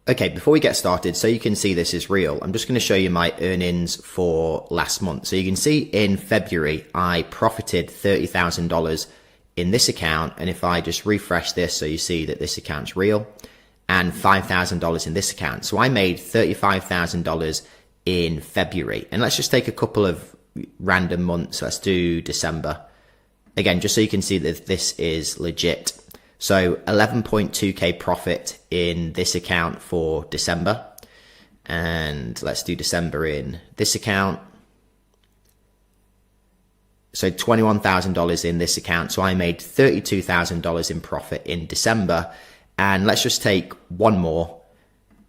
Okay, before we get started, so you can see this is real, I'm just going to show you my earnings for last month. So you can see in February, I profited $30,000 in this account. And if I just refresh this, so you see that this account's real, and $5,000 in this account. So I made $35,000 in February. And let's just take a couple of random months. Let's do December. Again, just so you can see that this is legit. So 11.2k profit in this account for December. And let's do December in this account. So $21,000 in this account. So I made $32,000 in profit in December. And let's just take one more.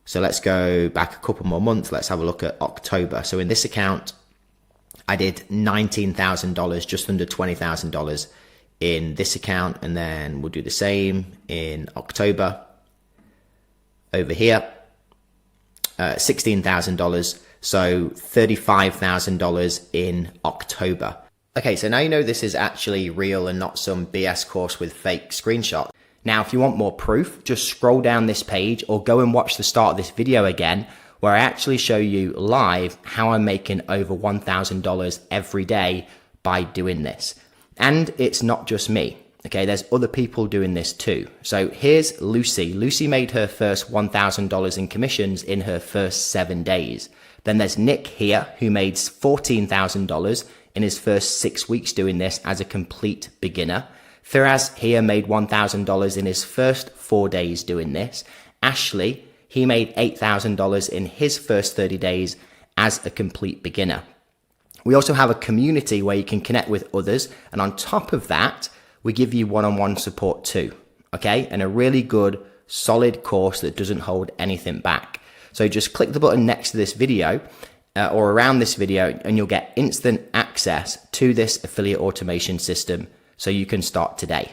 So let's go back a couple more months. Let's have a look at October. So in this account, I did $19,000, just under $20,000 in this account. And then we'll do the same in October. Over here, $16,000. So $35,000 in October. Okay, so now you know this is actually real and not some BS course with fake screenshots. Now, if you want more proof, just scroll down this page or go and watch the start of this video again, where I actually show you live how I'm making over $1,000 every day by doing this. And it's not just me, okay? There's other people doing this too. So here's Lucy. Lucy made her first $1,000 in commissions in her first 7 days. Then there's Nick here, who made $14,000 in his first 6 weeks doing this as a complete beginner. Firaz here made $1,000 in his first 4 days doing this. Ashley, he made $8,000 in his first 30 days as a complete beginner. We also have a community where you can connect with others. And on top of that, we give you one-on-one support too, okay? And a really good, solid course that doesn't hold anything back. So just click the button next to this video or around this video and you'll get instant access to this affiliate automation system so you can start today.